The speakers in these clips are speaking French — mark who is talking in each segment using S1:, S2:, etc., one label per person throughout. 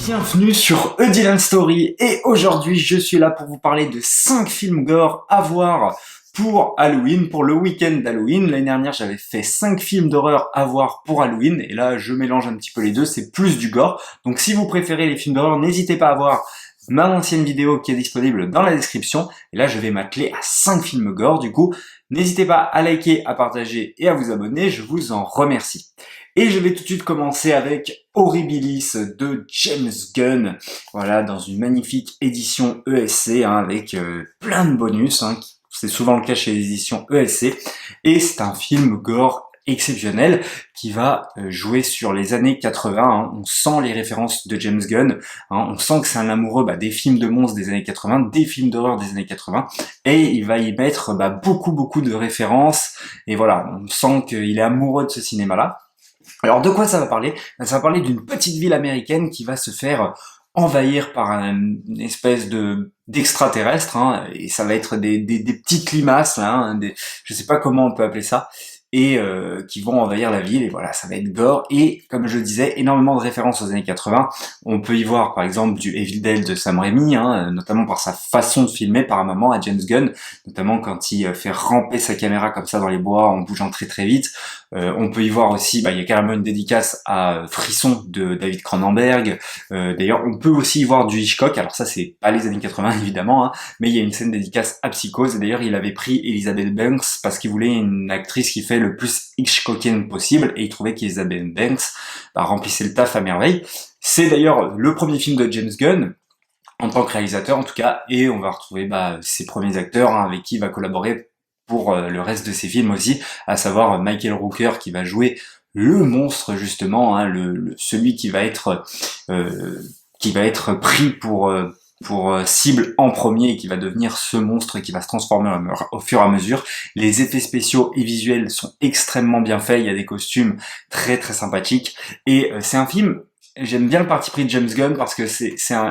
S1: Bienvenue sur A Dylan Story et aujourd'hui je suis là pour vous parler de 5 films gore à voir pour Halloween, pour le week-end d'Halloween. L'année dernière j'avais fait 5 films d'horreur à voir pour Halloween et là je mélange un petit peu les deux, c'est plus du gore. Donc si vous préférez les films d'horreur, n'hésitez pas à voir ma ancienne vidéo qui est disponible dans la description. Et là je vais m'atteler à 5 films gore, du coup n'hésitez pas à liker, à partager et à vous abonner, je vous en remercie. Et je vais tout de suite commencer avec Horribilis de James Gunn, voilà, dans une magnifique édition ESC, avec plein de bonus, c'est souvent le cas chez les éditions ESC, et c'est un film gore exceptionnel qui va jouer sur les années 80, on sent les références de James Gunn, on sent que c'est un amoureux des films de monstres des années 80, des films d'horreur des années 80, et il va y mettre beaucoup de références, et voilà, on sent qu'il est amoureux de ce cinéma-là. Alors de quoi ça va parler? Ça va parler d'une petite ville américaine qui va se faire envahir par une espèce d'extraterrestre, et ça va être des petites limaces, là, je sais pas comment on peut appeler ça, et qui vont envahir la ville, et voilà, ça va être gore, et comme je le disais, énormément de références aux années 80, on peut y voir par exemple du Evil Dead de Sam Raimi, notamment par sa façon de filmer par un moment à James Gunn, notamment quand il fait ramper sa caméra comme ça dans les bois en bougeant très vite. On peut y voir aussi, il y a carrément une dédicace à Frisson de David Cronenberg. D'ailleurs, on peut aussi y voir du Hitchcock. Alors ça, c'est pas les années 80 évidemment, mais il y a une scène dédicace à Psychose. Et d'ailleurs, il avait pris Elizabeth Banks parce qu'il voulait une actrice qui fait le plus Hitchcockienne possible, et il trouvait qu'Elizabeth Banks remplissait le taf à merveille. C'est d'ailleurs le premier film de James Gunn, en tant que réalisateur en tout cas, et on va retrouver ses premiers acteurs avec qui il va collaborer pour le reste de ses films aussi, à savoir Michael Rooker qui va jouer le monstre justement, celui qui va être pris pour cible en premier et qui va devenir ce monstre qui va se transformer au fur et à mesure. Les effets spéciaux et visuels sont extrêmement bien faits, il y a des costumes très sympathiques, et c'est un film, j'aime bien le parti pris de James Gunn parce que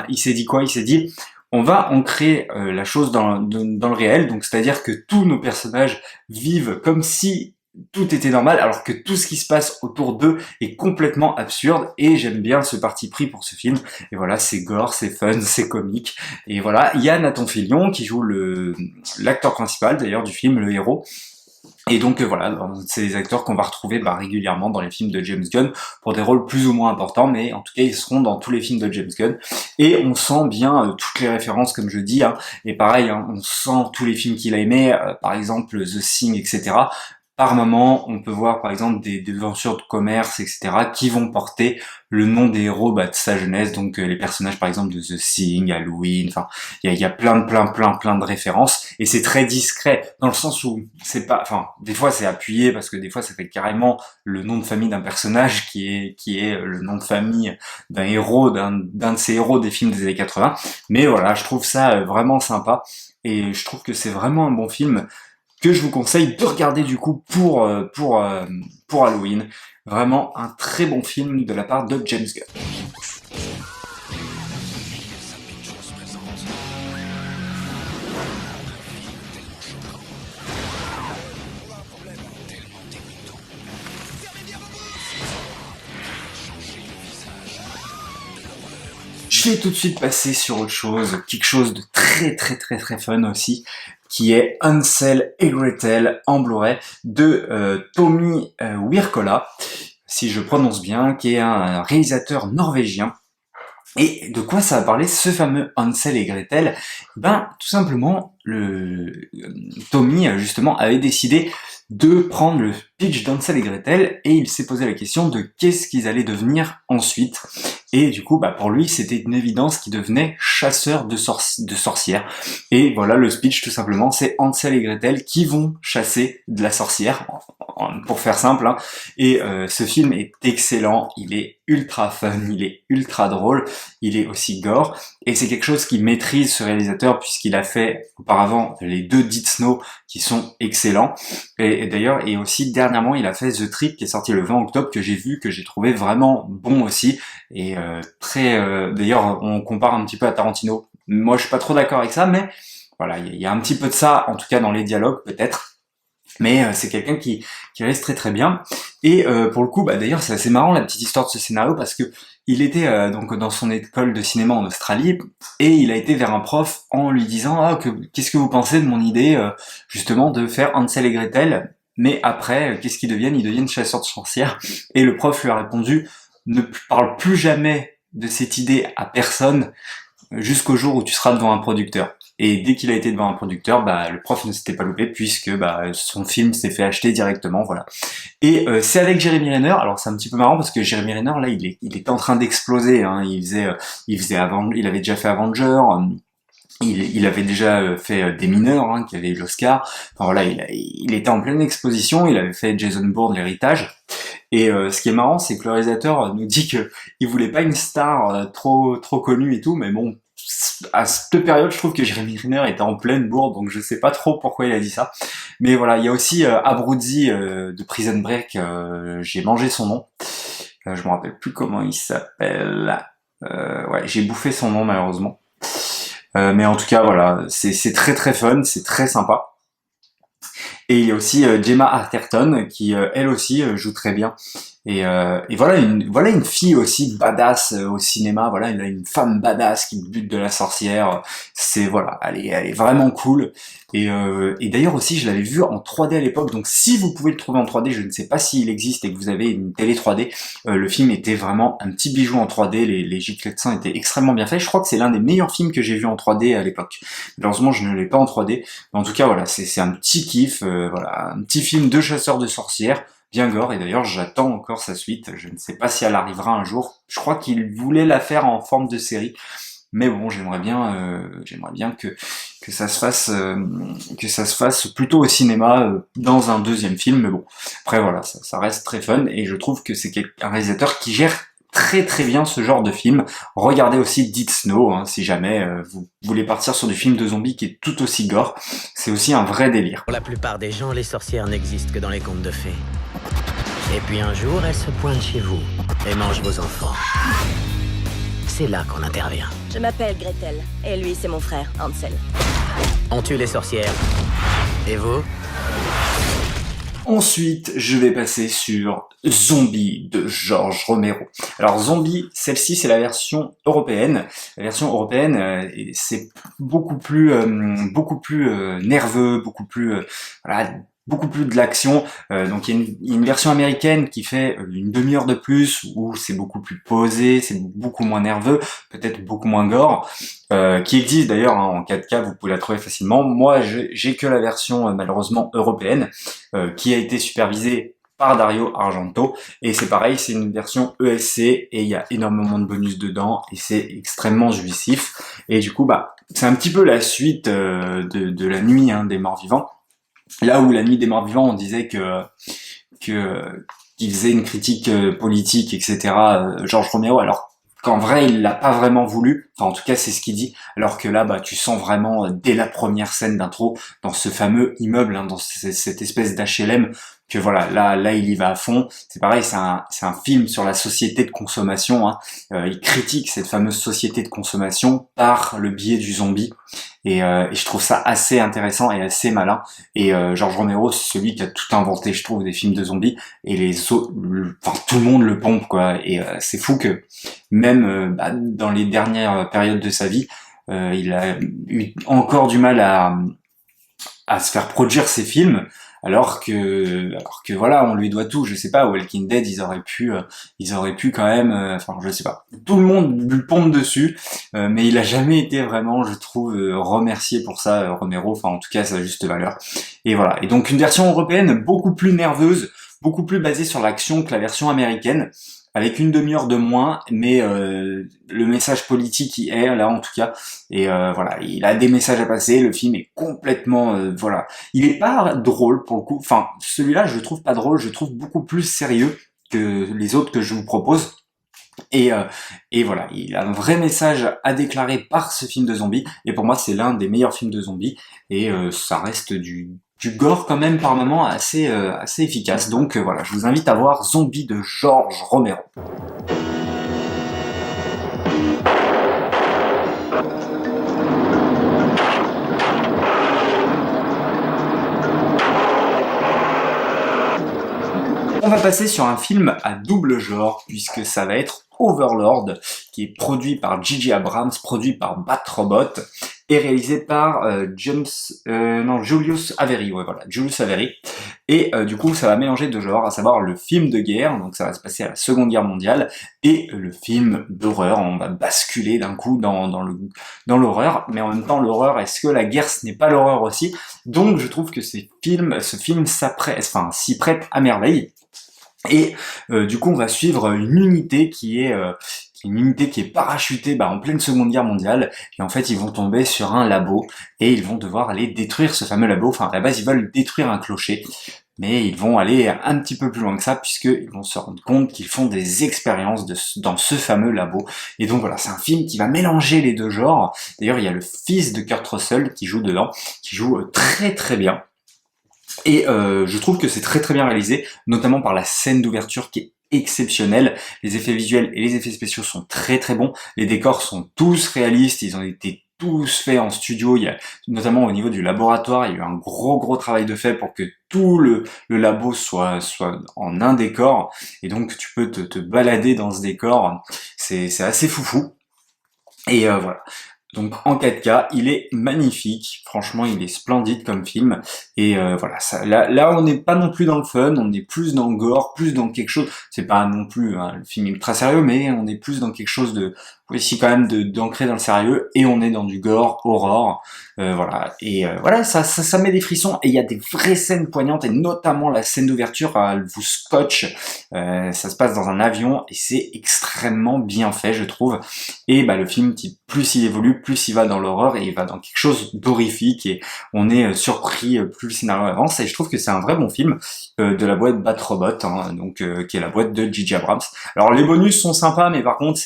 S1: il s'est dit quoi? Il s'est dit on va ancrer la chose dans le réel, donc c'est-à-dire que tous nos personnages vivent comme si tout était normal, alors que tout ce qui se passe autour d'eux est complètement absurde, et j'aime bien ce parti pris pour ce film, et voilà, c'est gore, c'est fun, c'est comique, et voilà, il y a Nathan Fillion qui joue l'acteur principal d'ailleurs du film, le héros, et donc voilà, c'est des acteurs qu'on va retrouver régulièrement dans les films de James Gunn pour des rôles plus ou moins importants, mais en tout cas ils seront dans tous les films de James Gunn, et on sent bien toutes les références comme je dis, et pareil, on sent tous les films qu'il a aimés, par exemple The Thing, etc. Par moment, on peut voir par exemple des aventures de commerce, etc., qui vont porter le nom des héros de sa jeunesse, donc les personnages par exemple de The Thing, Halloween, enfin, il y a plein de références, et c'est très discret, dans le sens où c'est pas, enfin, des fois c'est appuyé, parce que des fois ça fait carrément le nom de famille d'un personnage qui est le nom de famille d'un héros, d'un de ces héros des films des années 80, mais voilà, je trouve ça vraiment sympa, et je trouve que c'est vraiment un bon film, que je vous conseille de regarder du coup pour Halloween. Vraiment un très bon film de la part de James Gunn. Je vais tout de suite passer sur autre chose, quelque chose de très fun aussi, qui est Hansel et Gretel en Blu-ray de Tommy Wirkola, si je prononce bien, qui est un réalisateur norvégien. Et de quoi ça va parler, ce fameux Hansel et Gretel? Tout simplement, Tommy justement avait décidé de prendre le pitch d'Hansel et Gretel, et il s'est posé la question de qu'est-ce qu'ils allaient devenir ensuite. Et du coup, pour lui, c'était une évidence qu'ils devenaient chasseurs de sorcières. Et voilà, le speech, tout simplement, c'est Hansel et Gretel qui vont chasser de la sorcière, pour faire simple. Et ce film est excellent, il est ultra fun, il est ultra drôle, il est aussi gore, et c'est quelque chose qu'il maîtrise, ce réalisateur, puisqu'il a fait auparavant les 2 Dead Snow qui sont excellents, et d'ailleurs, et aussi dernièrement il a fait The Trip qui est sorti le 20 octobre, que j'ai vu, que j'ai trouvé vraiment bon aussi, et d'ailleurs on compare un petit peu à Tarantino. Moi je suis pas trop d'accord avec ça, mais voilà, il y a un petit peu de ça, en tout cas dans les dialogues peut-être. Mais c'est quelqu'un qui reste très très bien. Et pour le coup, bah d'ailleurs c'est assez marrant la petite histoire de ce scénario parce que il était donc dans son école de cinéma en Australie et il a été vers un prof en lui disant qu'est-ce que vous pensez de mon idée justement de faire Hansel et Gretel, mais après qu'est-ce qu'ils deviennent? Ils deviennent chasseurs de sorcières. Et le prof lui a répondu ne parle plus jamais de cette idée à personne jusqu'au jour où tu seras devant un producteur. Et dès qu'il a été devant un producteur, bah le prof ne s'était pas loupé puisque bah son film s'est fait acheter directement, voilà. Et c'est avec Jeremy Renner. Alors c'est un petit peu marrant parce que Jeremy Renner là, il était en train d'exploser. Hein. Il avait déjà fait Avenger. Il avait déjà fait Des Mineurs, hein, qui avait eu l'Oscar. Enfin voilà, il était en pleine exposition. Il avait fait Jason Bourne, l'héritage. Et ce qui est marrant, c'est que le réalisateur nous dit que il voulait pas une star trop connue et tout, mais bon, à cette période, je trouve que Jeremy Renner était en pleine bourre, donc je sais pas trop pourquoi il a dit ça. Mais voilà, il y a aussi Abruzzi de Prison Break, j'ai mangé son nom. Je me rappelle plus comment il s'appelle. Ouais, j'ai bouffé son nom malheureusement. Mais en tout cas, voilà, c'est très très fun, c'est très sympa. Et il y a aussi Gemma Arterton qui elle aussi joue très bien. Et voilà une fille aussi badass au cinéma. Voilà, elle a une femme badass qui bute de la sorcière. C'est voilà, elle est vraiment cool. Et d'ailleurs aussi, je l'avais vu en 3D à l'époque. Donc si vous pouvez le trouver en 3D, je ne sais pas s'il existe et que vous avez une télé 3D. Le film était vraiment un petit bijou en 3D. Les giclets de sang étaient extrêmement bien faits. Je crois que c'est l'un des meilleurs films que j'ai vu en 3D à l'époque. Malheureusement, je ne l'ai pas en 3D. Mais en tout cas, voilà, c'est un petit kiff. Voilà, un petit film de chasseurs de sorcières bien gore, et d'ailleurs j'attends encore sa suite, je ne sais pas si elle arrivera un jour, je crois qu'il voulait la faire en forme de série, mais bon j'aimerais bien que ça se fasse plutôt au cinéma dans un deuxième film, mais bon, après voilà, ça reste très fun, et je trouve que c'est un réalisateur qui gère très très bien ce genre de film. Regardez aussi Dead Snow, hein, si jamais vous voulez partir sur du film de zombies qui est tout aussi gore, c'est aussi un vrai délire.
S2: Pour la plupart des gens, les sorcières n'existent que dans les contes de fées. Et puis un jour, elles se pointent chez vous et mangent vos enfants. C'est là qu'on intervient.
S3: Je m'appelle Gretel, et lui, c'est mon frère, Hansel.
S2: On tue les sorcières. Et vous?
S1: Ensuite, je vais passer sur Zombie de George Romero. Alors Zombie, celle-ci c'est la version européenne. La version européenne, c'est beaucoup plus nerveux, beaucoup plus voilà, beaucoup plus de l'action. Donc il y a une version américaine qui fait une demi-heure de plus où c'est beaucoup plus posé, c'est beaucoup moins nerveux, peut-être beaucoup moins gore. Qui existe d'ailleurs hein, en 4K, vous pouvez la trouver facilement. Moi, j'ai que la version malheureusement européenne, qui a été supervisée par Dario Argento, et c'est pareil, c'est une version ESC, et il y a énormément de bonus dedans, et c'est extrêmement jouissif, et du coup, bah, c'est un petit peu la suite de la nuit hein, des morts vivants, là où la nuit des morts vivants, on disait qu'il faisait une critique politique, etc., George Romero, alors qu'en vrai il l'a pas vraiment voulu, enfin en tout cas c'est ce qu'il dit, alors que là bah tu sens vraiment dès la première scène d'intro dans ce fameux immeuble, hein, dans cette espèce d'HLM, que voilà là il y va à fond. C'est pareil, c'est un film sur la société de consommation, hein. Il critique cette fameuse société de consommation par le biais du zombie, et je trouve ça assez intéressant et assez malin. Et George Romero, c'est celui qui a tout inventé, je trouve, des films de zombies, et enfin tout le monde le pompe quoi, et c'est fou que même bah, dans les dernières périodes de sa vie, il a eu encore du mal à se faire produire ses films, alors que voilà, on lui doit tout. Je sais pas, Walking Dead, ils auraient pu quand même, enfin je sais pas. Tout le monde lui pompe dessus, mais il a jamais été vraiment, je trouve, remercié pour ça, Romero. Enfin en tout cas, sa juste valeur. Et voilà. Et donc une version européenne beaucoup plus nerveuse, beaucoup plus basée sur l'action que la version américaine, avec une demi-heure de moins, mais le message politique y est là en tout cas, et voilà, il a des messages à passer, le film est complètement, voilà, il est pas drôle pour le coup, enfin celui-là je le trouve pas drôle, je le trouve beaucoup plus sérieux que les autres que je vous propose, et voilà, il a un vrai message à déclarer par ce film de zombies, et pour moi c'est l'un des meilleurs films de zombies, et ça reste du gore quand même par moments assez efficace. Donc voilà, je vous invite à voir Zombie de George Romero. passer sur un film à double genre, puisque ça va être Overlord, qui est produit par J.J. Abrams, produit par Bat Robot, et réalisé par Julius Avery, ouais voilà, Julius Avery. Et du coup, ça va mélanger deux genres, à savoir le film de guerre, donc ça va se passer à la Seconde Guerre mondiale, et le film d'horreur. On va basculer d'un coup dans l'horreur, mais en même temps, l'horreur, est-ce que la guerre, ce n'est pas l'horreur aussi? Donc, je trouve que ce film s'y prête à merveille. Et du coup, on va suivre une unité qui est parachutée en pleine Seconde Guerre mondiale, et en fait ils vont tomber sur un labo, et ils vont devoir aller détruire ce fameux labo. Enfin, à la base ils veulent détruire un clocher, mais ils vont aller un petit peu plus loin que ça, puisqu'ils vont se rendre compte qu'ils font des expériences dans ce fameux labo. Et donc voilà, c'est un film qui va mélanger les deux genres. D'ailleurs, il y a le fils de Kurt Russell qui joue dedans, qui joue très très bien. Et je trouve que c'est très très bien réalisé, notamment par la scène d'ouverture qui est exceptionnelle. Les effets visuels et les effets spéciaux sont très très bons. Les décors sont tous réalistes, ils ont été tous faits en studio. Il y a, notamment au niveau du laboratoire, il y a eu un gros travail de fait pour que tout le labo soit en un décor. Et donc tu peux te balader dans ce décor, c'est assez foufou. Et voilà. Donc en 4K, il est magnifique, franchement il est splendide comme film, et voilà, là on n'est pas non plus dans le fun, on est plus dans le gore, plus dans quelque chose, c'est pas non plus le film ultra sérieux, mais on est plus dans quelque chose de, ici quand même d'ancrer dans le sérieux, et on est dans du gore, horreur, voilà, et voilà, ça met des frissons, et il y a des vraies scènes poignantes, et notamment la scène d'ouverture, elle vous scotche, ça se passe dans un avion, et c'est extrêmement bien fait je trouve, et le film, plus il évolue, plus il va dans l'horreur, et il va dans quelque chose d'horrifique, et on est surpris plus le scénario avance, et je trouve que c'est un vrai bon film de la boîte Bat Robot, donc qui est la boîte de J.J. Abrams. Alors les bonus sont sympas, mais par contre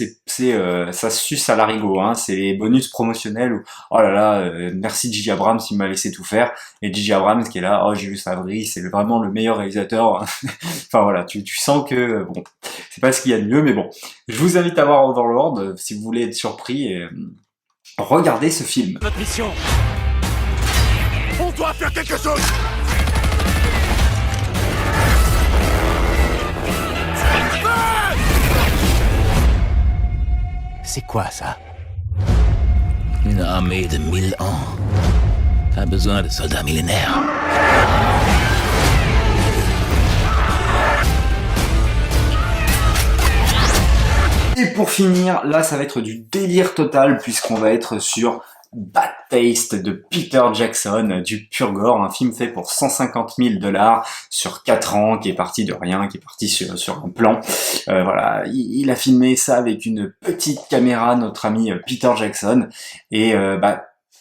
S1: ça suce à l'arigot, c'est les bonus promotionnels où oh là là, merci J.J. Abrams, il m'a laissé tout faire, et J.J. Abrams qui est là, oh Julius Avery, c'est vraiment le meilleur réalisateur. Enfin voilà, tu sens que bon, c'est pas ce qu'il y a de mieux, mais bon, je vous invite à voir Overlord si vous voulez être surpris, et regardez ce film.
S4: Notre mission. On doit faire quelque chose.
S5: C'est quoi ça?
S6: Une armée de 1000 ans a besoin de soldats millénaires.
S1: Et pour finir, là ça va être du délire total, puisqu'on va être sur Bad Taste de Peter Jackson, du pur gore, un film fait pour 150 000 $ sur 4 ans, qui est parti de rien, qui est parti sur un plan. Voilà, il a filmé ça avec une petite caméra, notre ami Peter Jackson, et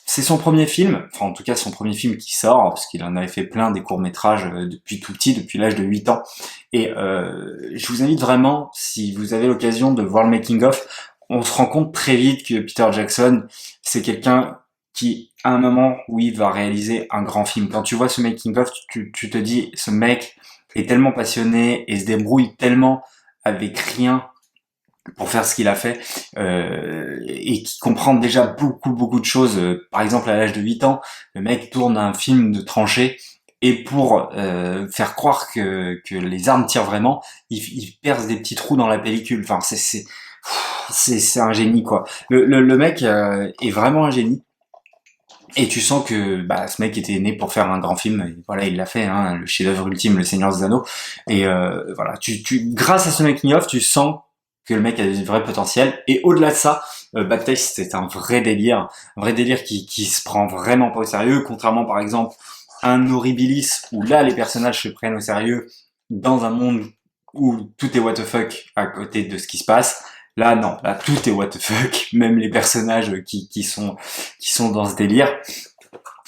S1: c'est son premier film, enfin en tout cas son premier film qui sort, parce qu'il en avait fait plein des courts-métrages depuis tout petit, depuis l'âge de 8 ans. Et je vous invite vraiment, si vous avez l'occasion de voir le making-of, on se rend compte très vite que Peter Jackson, c'est quelqu'un qui, à un moment où il va réaliser un grand film. Quand tu vois ce making-of, tu te dis, ce mec est tellement passionné et se débrouille tellement avec rien pour faire ce qu'il a fait, et qui comprend déjà beaucoup de choses. Par exemple, à l'âge de 8 ans, le mec tourne un film de tranchée, et pour faire croire que les armes tirent vraiment, il perce des petits trous dans la pellicule. Enfin, c'est un génie, quoi. Le mec est vraiment un génie. Et tu sens que ce mec était né pour faire un grand film, et voilà, il l'a fait, le chef-d'œuvre ultime, Le Seigneur des Anneaux. Et voilà, grâce à ce making-of, tu sens que le mec a du vrai potentiel. Et au-delà de ça, Bad Taste, c'est un vrai délire qui se prend vraiment pas au sérieux, contrairement par exemple à un Horribilis, où là les personnages se prennent au sérieux dans un monde où tout est what the fuck à côté de ce qui se passe. Là non, là tout est what the fuck, même les personnages qui sont dans ce délire.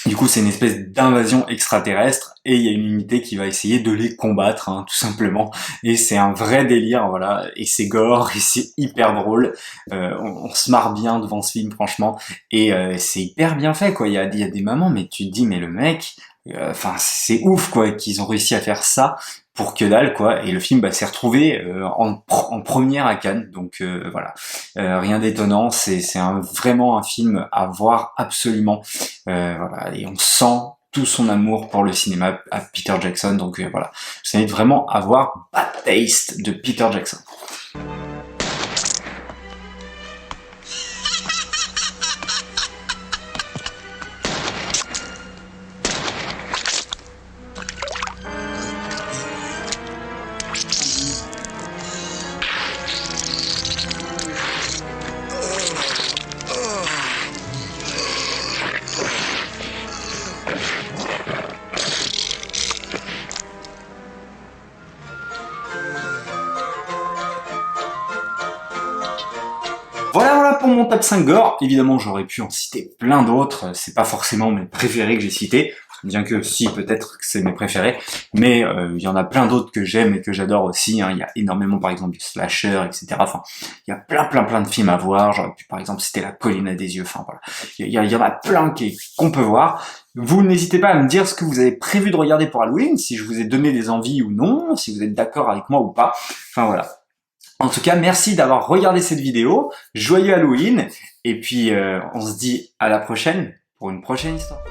S1: Du coup, c'est une espèce d'invasion extraterrestre, et il y a une unité qui va essayer de les combattre, tout simplement. Et c'est un vrai délire, voilà. Et c'est gore, et c'est hyper drôle. On se marre bien devant ce film, franchement. Et c'est hyper bien fait, quoi. Il y a des moments, mais tu te dis, mais le mec, c'est ouf, quoi, qu'ils ont réussi à faire ça pour que dalle, quoi. Et le film s'est retrouvé en première à Cannes, donc voilà, rien d'étonnant. C'est vraiment un film à voir absolument, voilà. Et on sent tout son amour pour le cinéma à Peter Jackson. Donc voilà, je vous invite vraiment à voir Bad Taste de Peter Jackson. Voilà pour mon top 5 gore. Évidemment, j'aurais pu en citer plein d'autres. C'est pas forcément mes préférés que j'ai cités, bien que si, peut-être que c'est mes préférés. Mais il y en a plein d'autres que j'aime et que j'adore aussi. Hein. Il y a énormément, par exemple, du slasher, etc. Enfin, il y a plein de films à voir. J'aurais pu, par exemple, citer La colline à des yeux. Enfin, voilà. Il y en a plein qu'on peut voir. Vous n'hésitez pas à me dire ce que vous avez prévu de regarder pour Halloween, si je vous ai donné des envies ou non, si vous êtes d'accord avec moi ou pas. Enfin, voilà. En tout cas, merci d'avoir regardé cette vidéo. Joyeux Halloween. Et puis, on se dit à la prochaine pour une prochaine histoire.